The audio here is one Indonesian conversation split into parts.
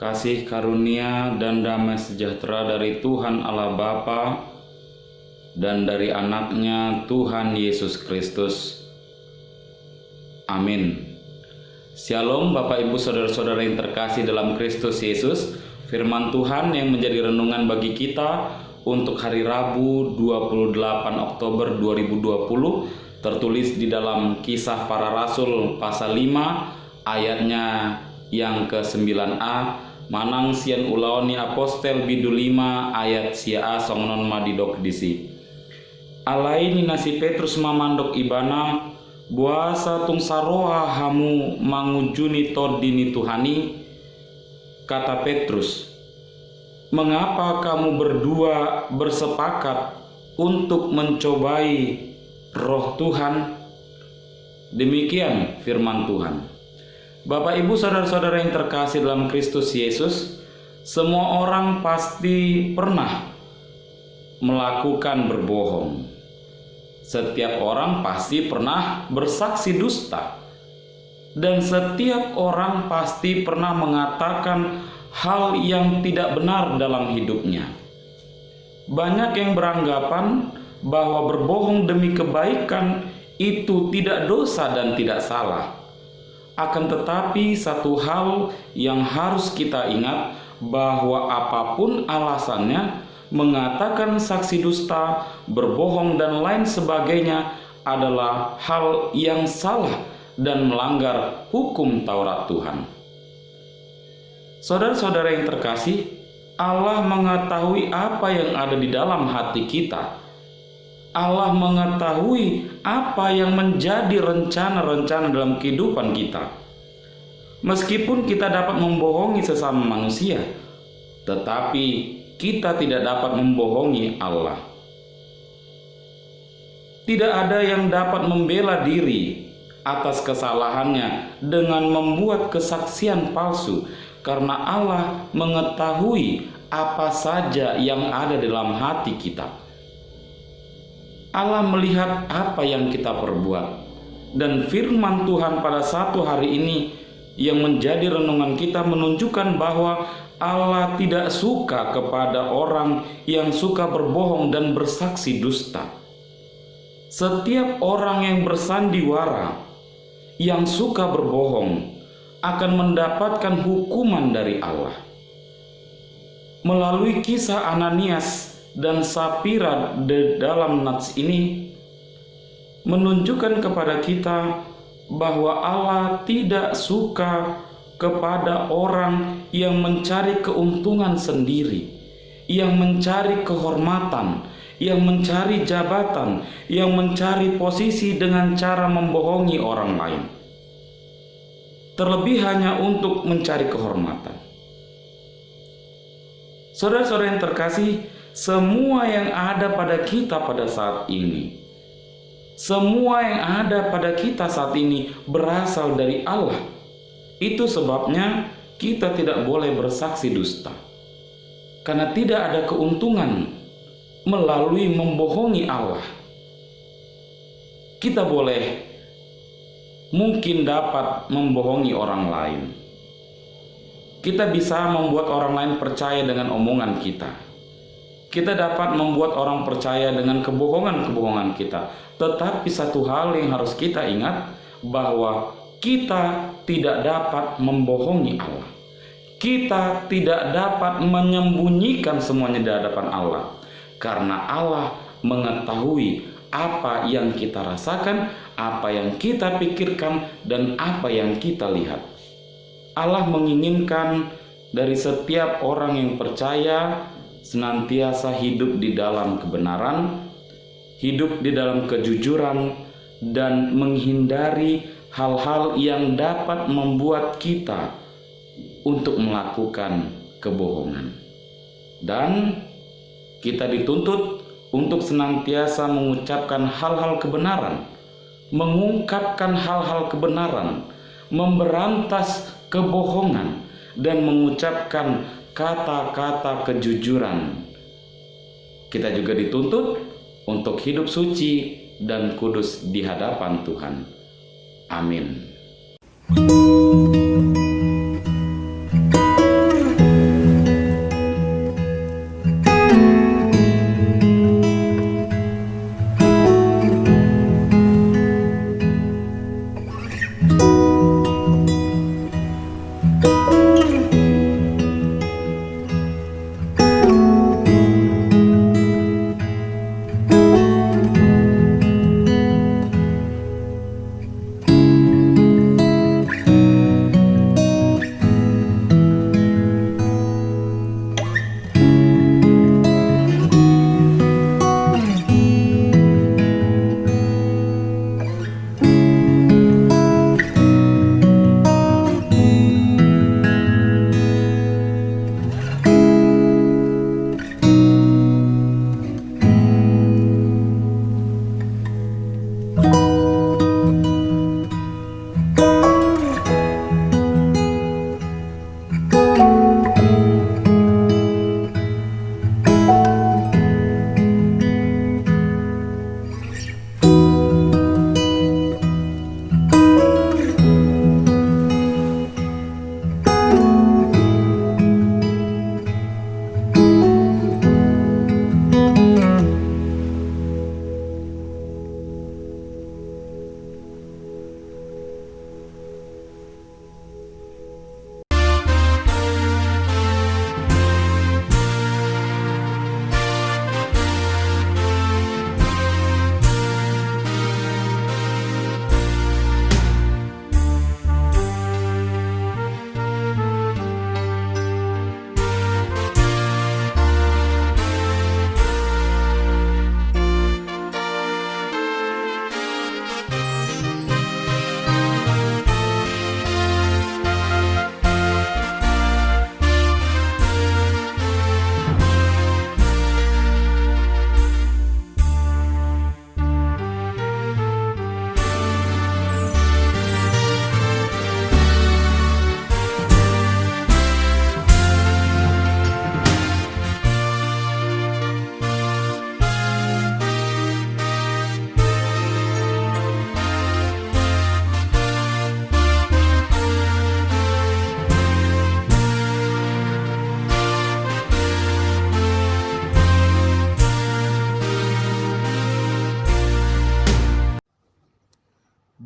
Kasih karunia dan damai sejahtera dari Tuhan Allah Bapa dan dari anaknya Tuhan Yesus Kristus. Amin. Shalom Bapak Ibu Saudara-saudara yang terkasih dalam Kristus Yesus. Firman Tuhan yang menjadi renungan bagi kita untuk hari Rabu 28 Oktober 2020 tertulis di dalam Kisah Para Rasul pasal 5 ayatnya yang ke-9a. Manang sian ulaoni apostel bidu 5 ayat sia songnon madidok disi. Alaini nasi Petrus mamandok ibana buasa tung saroha hamu mangujuni todini Tuhani. Kata Petrus, mengapa kamu berdua bersepakat untuk mencobai roh Tuhan? Demikian firman Tuhan. Bapak Ibu Saudara-saudara yang terkasih dalam Kristus Yesus, semua orang pasti pernah melakukan berbohong. Setiap orang pasti pernah bersaksi dusta. Dan setiap orang pasti pernah mengatakan hal yang tidak benar dalam hidupnya. Banyak yang beranggapan bahwa berbohong demi kebaikan itu tidak dosa dan tidak salah. Akan tetapi satu hal yang harus kita ingat, bahwa apapun alasannya, mengatakan saksi dusta, berbohong dan lain sebagainya adalah hal yang salah dan melanggar hukum Taurat Tuhan. Saudara-saudara yang terkasih, Allah mengetahui apa yang ada di dalam hati kita. Allah mengetahui apa yang menjadi rencana-rencana dalam kehidupan kita. Meskipun kita dapat membohongi sesama manusia, tetapi kita tidak dapat membohongi Allah. Tidak ada yang dapat membela diri atas kesalahannya dengan membuat kesaksian palsu, karena Allah mengetahui apa saja yang ada dalam hati kita. Allah melihat apa yang kita perbuat. Dan firman Tuhan pada satu hari ini yang menjadi renungan kita menunjukkan bahwa Allah tidak suka kepada orang yang suka berbohong dan bersaksi dusta. Setiap orang yang bersandiwara, yang suka berbohong, akan mendapatkan hukuman dari Allah. Melalui kisah Ananias dan Sapira di dalam nats ini menunjukkan kepada kita bahwa Allah tidak suka kepada orang yang mencari keuntungan sendiri, yang mencari kehormatan, yang mencari jabatan, yang mencari posisi dengan cara membohongi orang lain. Terlebih hanya untuk mencari kehormatan. Saudara-saudara yang terkasih, semua yang ada pada kita pada saat ini, semua yang ada pada kita saat ini berasal dari Allah. Itu sebabnya kita tidak boleh bersaksi dusta, karena tidak ada keuntungan melalui membohongi Allah. Kita mungkin dapat membohongi orang lain. Kita bisa membuat orang lain percaya dengan omongan kita. Kita dapat membuat orang percaya dengan kebohongan-kebohongan kita. Tetapi satu hal yang harus kita ingat, bahwa kita tidak dapat membohongi Allah. Kita tidak dapat menyembunyikan semuanya di hadapan Allah. Karena Allah mengetahui apa yang kita rasakan, apa yang kita pikirkan, dan apa yang kita lihat. Allah menginginkan dari setiap orang yang percaya senantiasa hidup di dalam kebenaran, hidup di dalam kejujuran, dan menghindari hal-hal yang dapat membuat kita untuk melakukan kebohongan. Dan kita dituntut untuk senantiasa mengucapkan hal-hal kebenaran, mengungkapkan hal-hal kebenaran, memberantas kebohongan, dan mengucapkan kata-kata kejujuran. Kita juga dituntut untuk hidup suci dan kudus di hadapan Tuhan. Amin.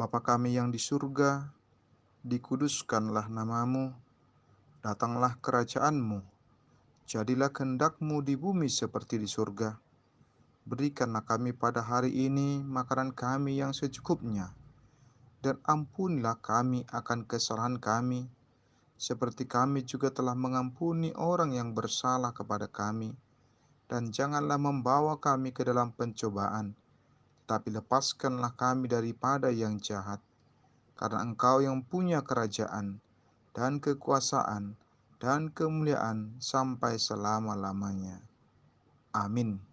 Bapa kami yang di surga, dikuduskanlah namamu, datanglah kerajaan-Mu, jadilah kehendak-Mu di bumi seperti di surga. Berikanlah kami pada hari ini makanan kami yang secukupnya, dan ampunilah kami akan kesalahan kami, seperti kami juga telah mengampuni orang yang bersalah kepada kami. Dan janganlah membawa kami ke dalam pencobaan, tapi lepaskanlah kami daripada yang jahat. Karena Engkau yang punya kerajaan, dan kekuasaan, dan kemuliaan sampai selama-lamanya. Amin.